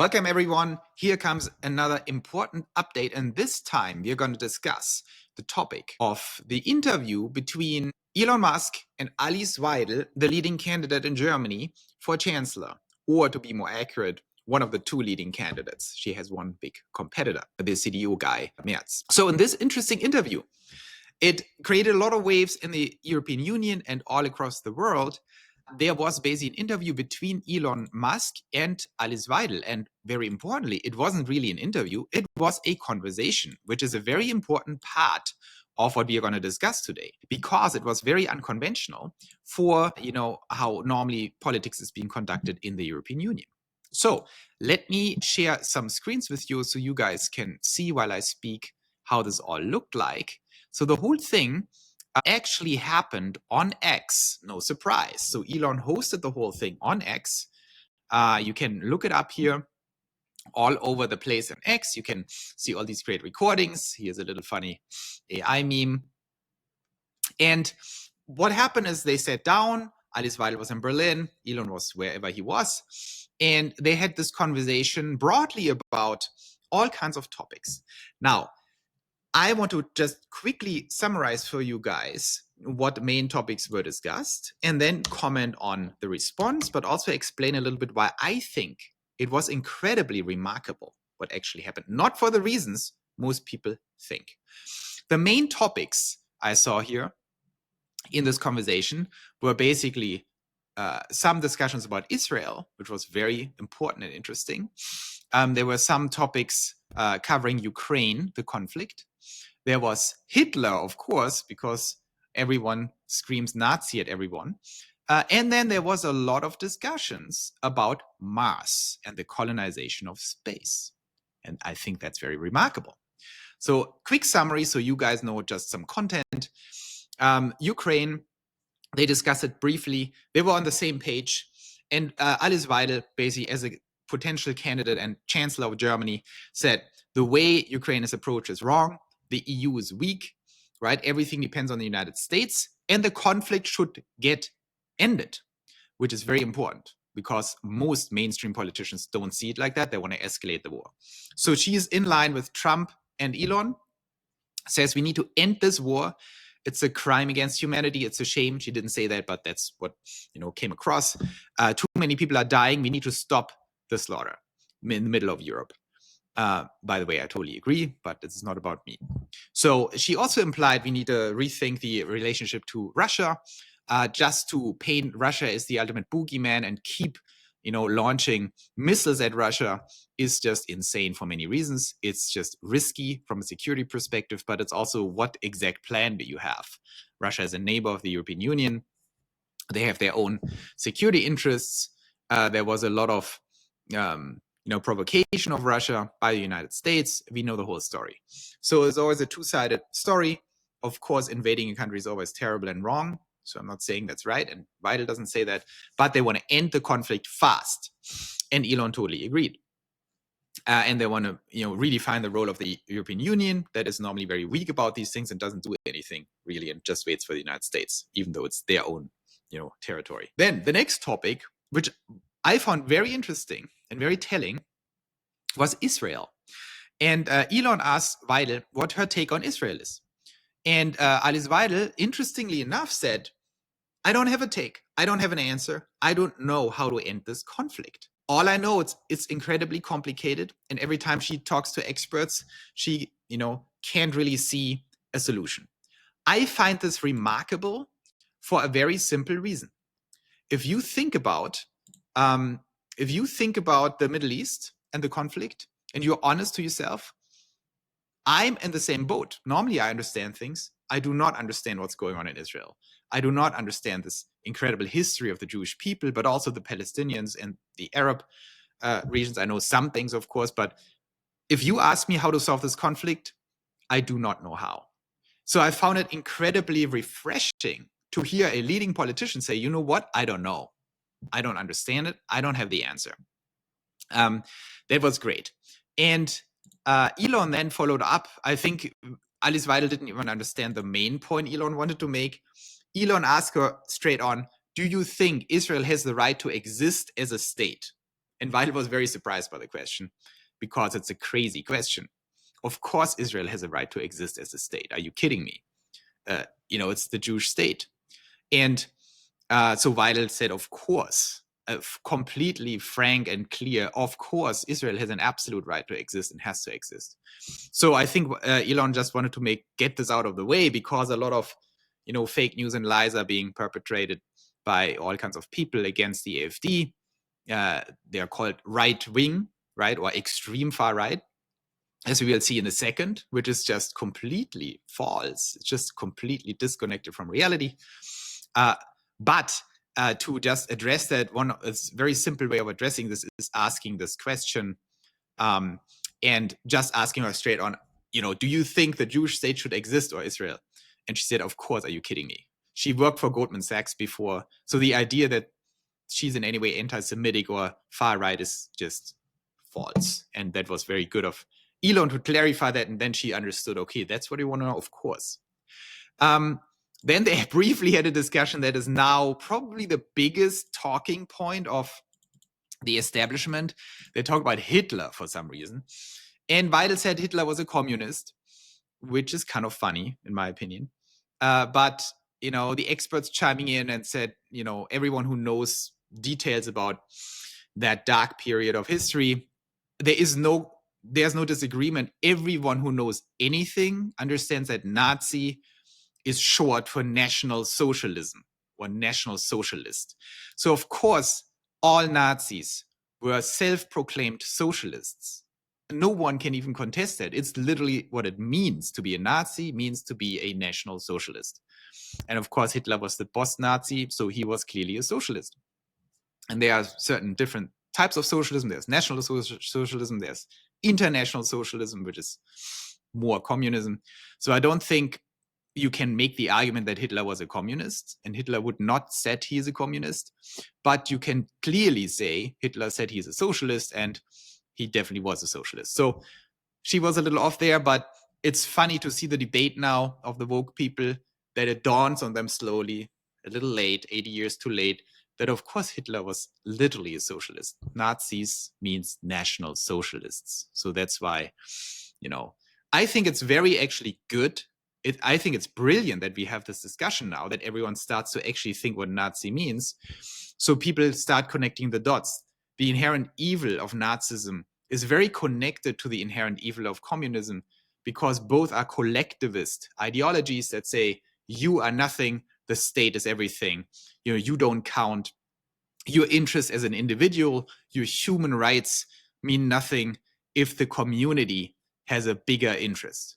Welcome, everyone. Here comes another important update, and this time we're going to discuss the topic of the interview between Elon Musk and Elon-Weidel, the leading candidate in Germany for chancellor, or to be more accurate, one of the two leading candidates. She has one big competitor, the CDU guy, Merz. So in this interesting interview, it created a lot of waves in the European Union and all across the world. There was basically an interview between Elon Musk and Elon-Weidel. And very importantly, it wasn't really an interview. It was a conversation, which is a very important part of what we are going to discuss today, because it was very unconventional for, how normally politics is being conducted in the European Union. So let me share some screens with you so you guys can see while I speak how this all looked like. So the whole thing actually happened on X. No surprise. So Elon hosted the whole thing on X. You can look it up here all over the place on X. You can see all these great recordings. Here's a little funny AI meme. And what happened is they sat down. Elon-Weidel was in Berlin. Elon was wherever he was. And they had this conversation broadly about all kinds of topics. Now, I want to just quickly summarize for you guys what main topics were discussed and then comment on the response, but also explain a little bit why I think it was incredibly remarkable what actually happened. Not for the reasons most people think. The main topics I saw here in this conversation were basically some discussions about Israel, which was very important and interesting. There were some topics covering Ukraine, the conflict. There was Hitler, of course, because everyone screams Nazi at everyone. And then there was a lot of discussions about Mars and the colonization of space. And I think that's very remarkable. So quick summary, so you guys know just some content. Ukraine, they discussed it briefly. They were on the same page. And Elon-Weidel, basically as a potential candidate and chancellor of Germany, said the way Ukraine is approached is wrong. The EU is weak, right? Everything depends on the United States, and the conflict should get ended, which is very important because most mainstream politicians don't see it like that. They want to escalate the war. So she is in line with Trump and Elon, says we need to end this war. It's a crime against humanity. It's a shame. She didn't say that, but that's what came across. Too many people are dying. We need to stop the slaughter in the middle of Europe. By the way, I totally agree, but this is not about me. So she also implied we need to rethink the relationship to Russia. Just to paint Russia as the ultimate boogeyman and keep, launching missiles at Russia is just insane for many reasons. It's just risky from a security perspective, but it's also what exact plan do you have? Russia is a neighbor of the European Union. They have their own security interests. There was a lot of provocation of Russia by the United States. We know the whole story. So it's always a two-sided story. Of course, invading a country is always terrible and wrong. So I'm not saying that's right. And Weidel doesn't say that. But they want to end the conflict fast. And Elon totally agreed. And they want to redefine the role of the European Union that is normally very weak about these things and doesn't do anything really and just waits for the United States, even though it's their own territory. Then the next topic, which I found very interesting and very telling, was Israel. And Elon asked Weidel what her take on Israel is. And Weidel, interestingly enough, said, I don't have a take. I don't have an answer. I don't know how to end this conflict. All I know it's incredibly complicated. And every time she talks to experts, she can't really see a solution. I find this remarkable for a very simple reason. If you think about the Middle East and the conflict, and you're honest to yourself, I'm in the same boat. Normally, I understand things. I do not understand what's going on in Israel. I do not understand this incredible history of the Jewish people, but also the Palestinians and the Arab regions. I know some things, of course, but if you ask me how to solve this conflict, I do not know how. So I found it incredibly refreshing to hear a leading politician say, you know what? I don't know. I don't understand it. I don't have the answer. That was great. And Elon then followed up. I think Elon-Weidel didn't even understand the main point Elon wanted to make. Elon asked her straight on, do you think Israel has the right to exist as a state? And Weidel was very surprised by the question because it's a crazy question. Of course, Israel has a right to exist as a state. Are you kidding me? It's the Jewish state. And so Weidel said, of course, completely frank and clear, of course, Israel has an absolute right to exist and has to exist. So I think Elon just wanted to get this out of the way because a lot of fake news and lies are being perpetrated by all kinds of people against the AfD. They are called right wing, right, or extreme far right, as we will see in a second, which is just completely false. It's just completely disconnected from reality. But to just address that, a very simple way of addressing this is asking this question and just asking her straight on, do you think the Jewish state should exist or Israel? And she said, of course, are you kidding me? She worked for Goldman Sachs before. So the idea that she's in any way anti-Semitic or far right is just false. And that was very good of Elon to clarify that. And then she understood, okay, that's what you want to know, of course. Then they briefly had a discussion that is now probably the biggest talking point of the establishment. They talk about Hitler for some reason. And Weidel said Hitler was a communist, which is kind of funny, in my opinion. But, the experts chiming in and said, everyone who knows details about that dark period of history, there's no disagreement. Everyone who knows anything understands that Nazi is short for National Socialism or National Socialist. So, of course, all Nazis were self-proclaimed socialists. No one can even contest that. It's literally what it means to be a Nazi, means to be a National Socialist. And of course, Hitler was the boss Nazi, so he was clearly a socialist. And there are certain different types of socialism. There's National Socialism, there's International Socialism, which is more communism. So I don't think you can make the argument that Hitler was a communist, and Hitler would not said he is a communist, but you can clearly say Hitler said he's a socialist, and he definitely was a socialist. So she was a little off there, but it's funny to see the debate now of the woke people, that it dawns on them slowly, a little late, 80 years too late, that of course Hitler was literally a socialist. Nazis means National Socialists. So that's why, I think it's very actually good. I think it's brilliant that we have this discussion now, that everyone starts to actually think what Nazi means. So people start connecting the dots. The inherent evil of Nazism is very connected to the inherent evil of communism, because both are collectivist ideologies that say you are nothing, the state is everything. You don't count. Your interest as an individual, your human rights mean nothing if the community has a bigger interest.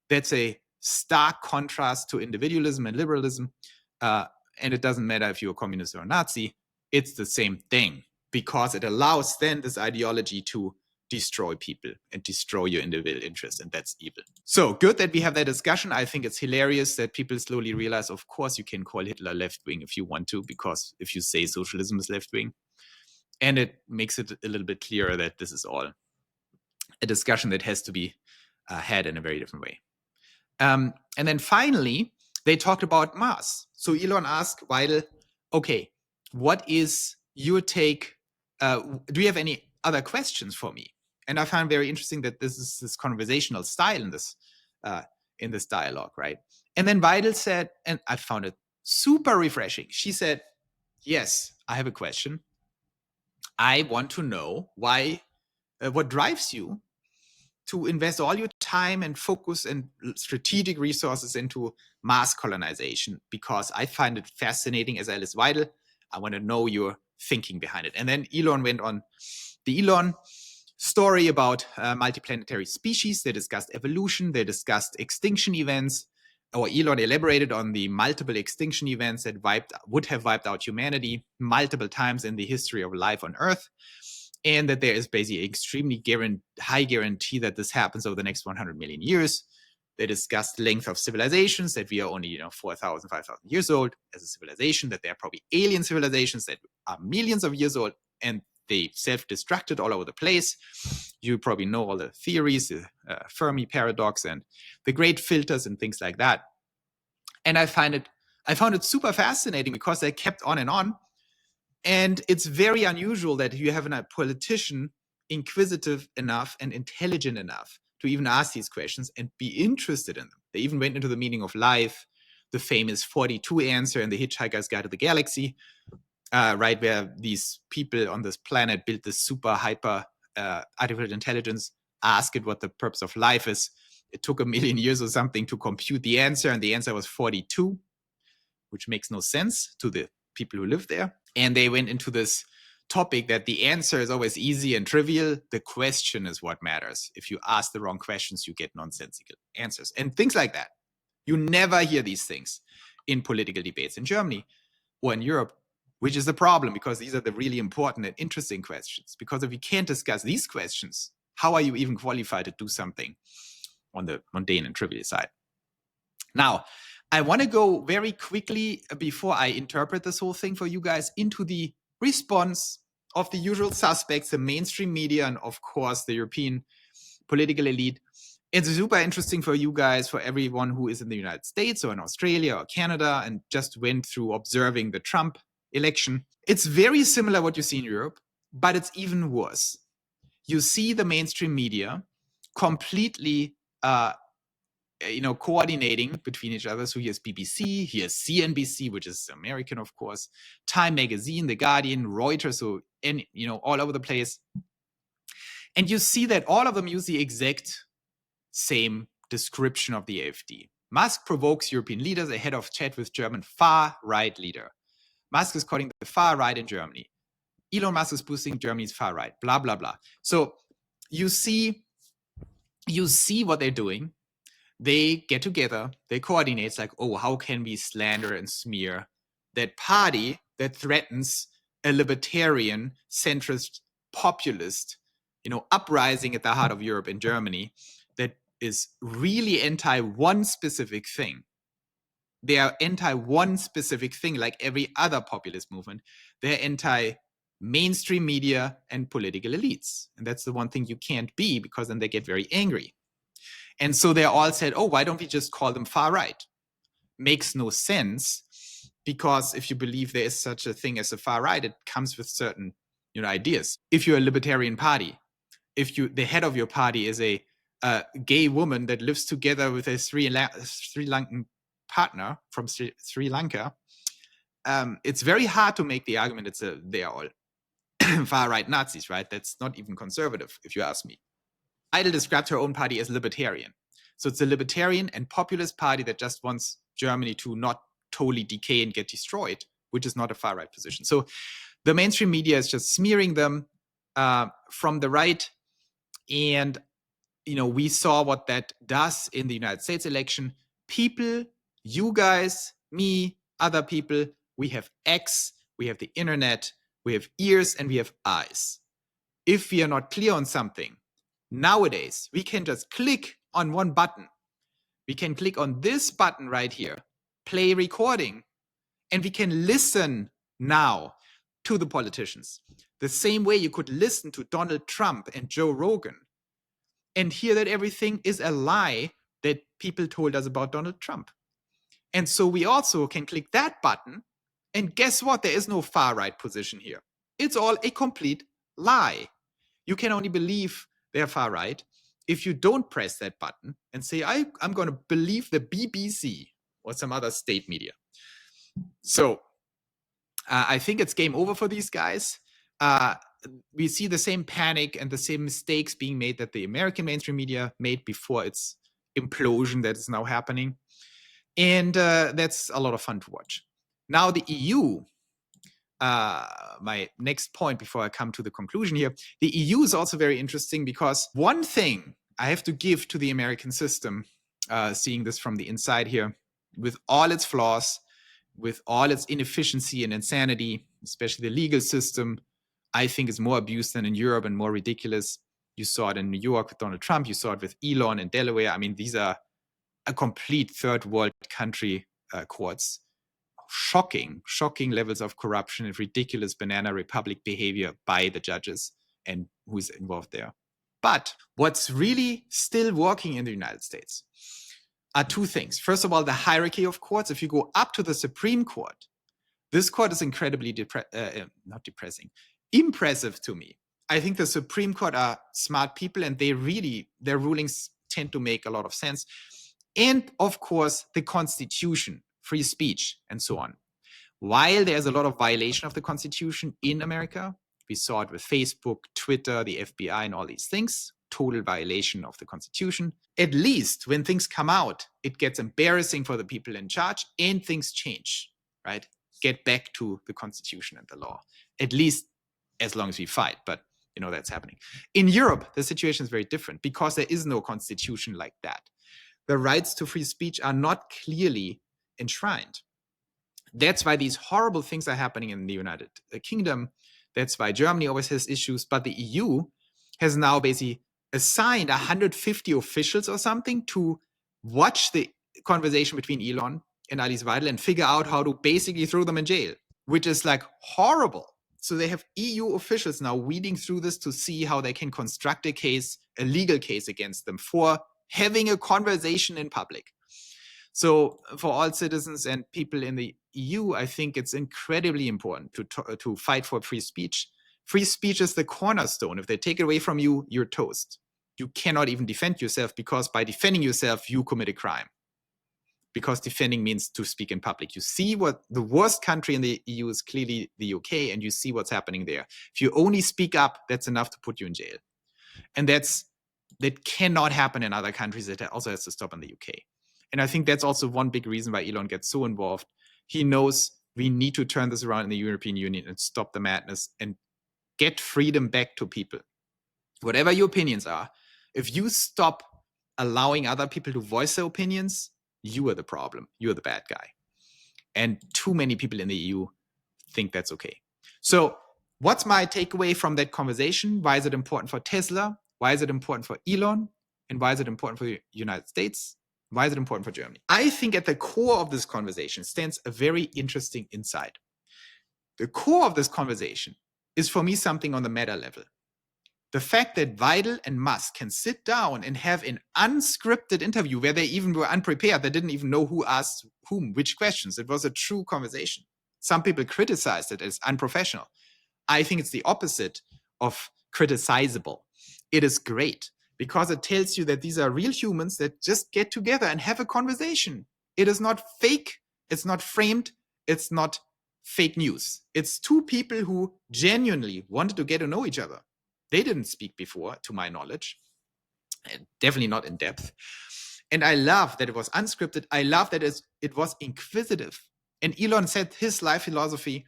That's a stark contrast to individualism and liberalism. And it doesn't matter if you're a communist or a Nazi, it's the same thing, because it allows then this ideology to destroy people and destroy your individual interest, and that's evil. So good that we have that discussion. I think it's hilarious that people slowly realize, of course, you can call Hitler left-wing if you want to, because if you say socialism is left-wing, and it makes it a little bit clearer that this is all a discussion that has to be had in a very different way. And then finally, they talked about Mars. So Elon asked Weidel, okay, what is your take? Do you have any other questions for me? And I find very interesting that this is this conversational style in this dialogue, right? And then Weidel said, and I found it super refreshing. She said, yes, I have a question. I want to know why, what drives you to invest all your time and focus and strategic resources into Mars colonization, because I find it fascinating as Alice Weidel. I want to know your thinking behind it. And then Elon went on the Elon story about multiplanetary species. They discussed evolution. They discussed extinction events. Or Elon elaborated on the multiple extinction events that would have wiped out humanity multiple times in the history of life on Earth. And that there is basically an extremely high guarantee that this happens over the next 100 million years. They discussed length of civilizations, that we are only 4,000, 5,000 years old as a civilization, that there are probably alien civilizations that are millions of years old, and they self-destructed all over the place. You probably know all the theories, the Fermi paradox and the great filters and things like that. And I found it super fascinating, because they kept on and on. And it's very unusual that you have a politician inquisitive enough and intelligent enough to even ask these questions and be interested in them. They even went into the meaning of life, the famous 42 answer in The Hitchhiker's Guide to the Galaxy, right, where these people on this planet built this super hyper artificial intelligence, ask it what the purpose of life is. It took 1 million years or something to compute the answer, and the answer was 42, which makes no sense to the people who live there. And they went into this topic that the answer is always easy and trivial. The question is what matters. If you ask the wrong questions, you get nonsensical answers and things like that. You never hear these things in political debates in Germany or in Europe, which is a problem because these are the really important and interesting questions. Because if you can't discuss these questions, how are you even qualified to do something on the mundane and trivial side? Now, I want to go very quickly before I interpret this whole thing for you guys into the response of the usual suspects, the mainstream media, and of course, the European political elite. It's super interesting for you guys, for everyone who is in the United States or in Australia or Canada and just went through observing the Trump election. It's very similar what you see in Europe, but it's even worse. You see the mainstream media completely coordinating between each other. So here's BBC, here's CNBC, which is American, of course, Time Magazine, The Guardian, Reuters, so all over the place. And you see that all of them use the exact same description of the AfD. Musk provokes European leaders ahead of chat with German far-right leader. Musk is calling the far right in Germany. Elon Musk is boosting Germany's far right, blah, blah, blah. So you see what they're doing. They get together, they coordinate. It's like, oh, how can we slander and smear that party that threatens a libertarian, centrist, populist, uprising at the heart of Europe and Germany that is really anti one specific thing. They are anti one specific thing, like every other populist movement. They're anti mainstream media and political elites. And that's the one thing you can't be, because then they get very angry. And so they all said, oh, why don't we just call them far right? Makes no sense, because if you believe there is such a thing as a far right, it comes with certain ideas. If you're a libertarian party, if the head of your party is a gay woman that lives together with a Sri Lankan partner from Sri Lanka, it's very hard to make the argument they are all far right Nazis, right? That's not even conservative, if you ask me. Weidel described her own party as libertarian. So it's a libertarian and populist party that just wants Germany to not totally decay and get destroyed, which is not a far right position. So the mainstream media is just smearing them from the right. And, we saw what that does in the United States election. People, you guys, me, other people, we have X, we have the internet, we have ears, and we have eyes. If we are not clear on something, nowadays, we can just click on one button. We can click on this button right here, play recording, and we can listen now to the politicians. The same way you could listen to Donald Trump and Joe Rogan and hear that everything is a lie that people told us about Donald Trump. And so we also can click that button, and guess what? There is no far-right position here. It's all a complete lie. You can only believe they're far right if you don't press that button and say, I'm going to believe the BBC or some other state media. So I think it's game over for these guys. We see the same panic and the same mistakes being made that the American mainstream media made before its implosion that is now happening. And that's a lot of fun to watch. Now the EU, my next point before I come to the conclusion here, the EU is also very interesting, because one thing I have to give to the American system, seeing this from the inside here, with all its flaws, with all its inefficiency and insanity, especially the legal system, I think is more abused than in Europe and more ridiculous. You saw it in New York with Donald Trump. You saw it with Elon in Delaware. I mean, these are a complete third world country courts. Shocking levels of corruption and ridiculous banana republic behavior by the judges and who's involved there. But what's really still working in the United States are two things. First of all, the hierarchy of courts. If you go up to the Supreme Court, This court is incredibly impressive to me. I think the Supreme Court are smart people, and their rulings tend to make a lot of sense. And of course, the Constitution, free speech, and so on. While there's a lot of violation of the Constitution in America, we saw it with Facebook, Twitter, the FBI, and all these things, total violation of the Constitution. At least when things come out, it gets embarrassing for the people in charge and things change, right? Get back to the Constitution and the law, at least as long as we fight. But that's happening. In Europe, the situation is very different because there is no constitution like that. The rights to free speech are not clearly enshrined. That's why these horrible things are happening in the United Kingdom. That's why Germany always has issues. But the EU has now basically assigned 150 officials or something to watch the conversation between Elon and Alice-Weidel and figure out how to basically throw them in jail, which is like horrible. So they have EU officials now weeding through this to see how they can construct a legal case against them for having a conversation in public. So for all citizens and people in the EU, I think it's incredibly important to fight for free speech. Free speech is the cornerstone. If they take it away from you, you're toast. You cannot even defend yourself because by defending yourself, you commit a crime. Because defending means to speak in public. You see what the worst country in the EU is clearly the UK, and you see what's happening there. If you only speak up, that's enough to put you in jail. And that cannot happen in other countries. It also has to stop in the UK. And I think that's also one big reason why Elon gets so involved. He knows we need to turn this around in the European Union and stop the madness and get freedom back to people. Whatever your opinions are, if you stop allowing other people to voice their opinions, you are the problem. You're the bad guy. And too many people in the EU think that's okay. So what's my takeaway from that conversation? Why is it important for Tesla? Why is it important for Elon? And why is it important for the United States? Why is it important for Germany? I think at the core of this conversation stands a very interesting insight. The core of this conversation is for me something on the meta level. The fact that Weidel and Musk can sit down and have an unscripted interview where they even were unprepared. They didn't even know who asked whom, which questions. It was a true conversation. Some people criticized it as unprofessional. I think it's the opposite of criticizable. It is great because it tells you that these are real humans that just get together and have a conversation. It is not fake. It's not framed. It's not fake news. It's two people who genuinely wanted to get to know each other. They didn't speak before, to my knowledge, and definitely not in depth. And I love that it was unscripted. I love that it was inquisitive. And Elon said his life philosophy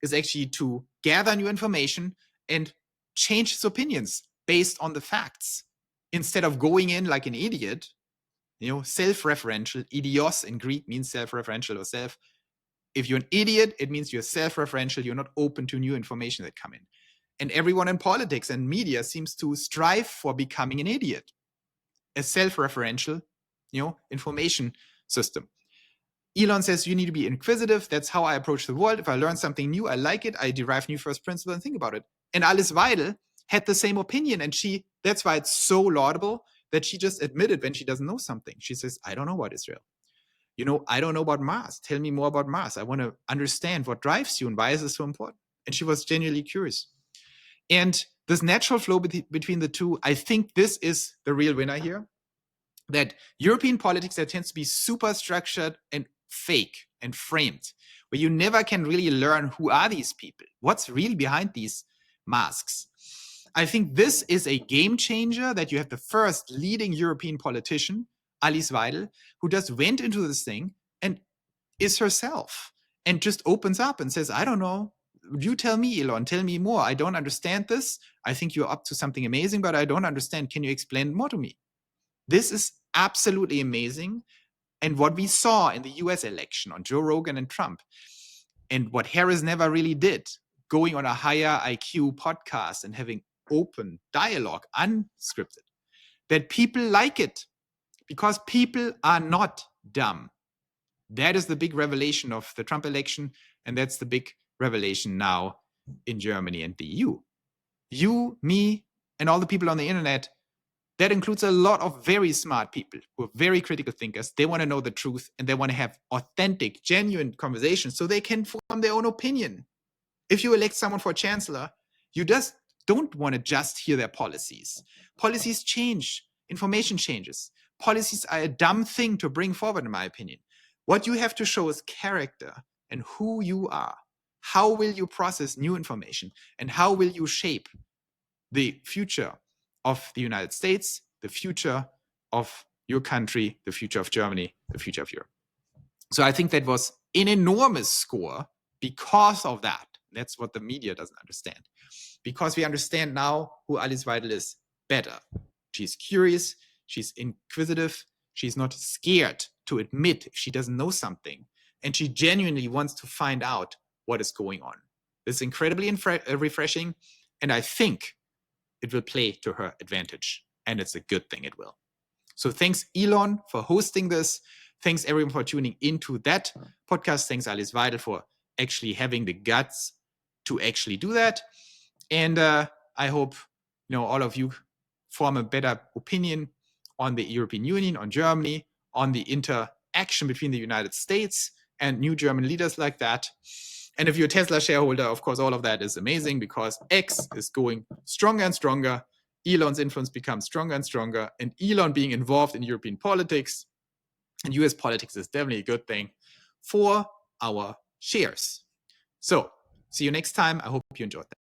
is actually to gather new information and change his opinions based on the facts. Instead of going in like an idiot, self-referential, idios in Greek means self-referential or self. If you're an idiot, it means you're self-referential. You're not open to new information that come in. And everyone in politics and media seems to strive for becoming an idiot. A self-referential, information system. Elon says you need to be inquisitive. That's how I approach the world. If I learn something new, I like it. I derive new first principle and think about it. And Alice-Weidel had the same opinion. And that's why it's so laudable that she just admitted when she doesn't know something. She says, I don't know about Israel. I don't know about Mars. Tell me more about Mars. I want to understand what drives you and why is this so important. And she was genuinely curious. And this natural flow between the two, I think this is the real winner here. That European politics, that tends to be super structured and fake and framed, where you never can really learn who are these people, what's really behind these masks. I think this is a game changer that you have the first leading European politician, Alice-Weidel, who just went into this thing and is herself and just opens up and says, I don't know. You tell me, Elon, tell me more. I don't understand this. I think you're up to something amazing, but I don't understand. Can you explain more to me? This is absolutely amazing. And what we saw in the US election on Joe Rogan and Trump, and what Harris never really did, going on a higher IQ podcast and having open dialogue, unscripted, that people like it because people are not dumb. That is the big revelation of the Trump election. And that's the big revelation now in Germany and the EU. You, me, and all the people on the internet That includes a lot of very smart people who are very critical thinkers. They want to know the truth and they want to have authentic, genuine conversations so they can form their own opinion. If you elect someone for chancellor, you just don't want to just hear their policies. Policies change, information changes. Policies are a dumb thing to bring forward, in my opinion. What you have to show is character and who you are. How will you process new information? And how will you shape the future of the United States, the future of your country, the future of Germany, the future of Europe? So I think that was an enormous score because of that. That's what the media doesn't understand. Because we understand now who Alice Weidel is better. She's curious, she's inquisitive, she's not scared to admit if she doesn't know something, and she genuinely wants to find out what is going on. This is incredibly refreshing, and I think it will play to her advantage, and it's a good thing it will. So thanks, Elon, for hosting this. Thanks, everyone, for tuning into that podcast. Thanks, Alice Weidel, for actually having the guts to actually do that. And I hope all of you form a better opinion on the European Union, on Germany, on the interaction between the United States and new German leaders like that. And if you're a Tesla shareholder, of course, all of that is amazing because X is going stronger and stronger. Elon's influence becomes stronger and stronger. And Elon being involved in European politics and US politics is definitely a good thing for our shares. So see you next time. I hope you enjoyed that.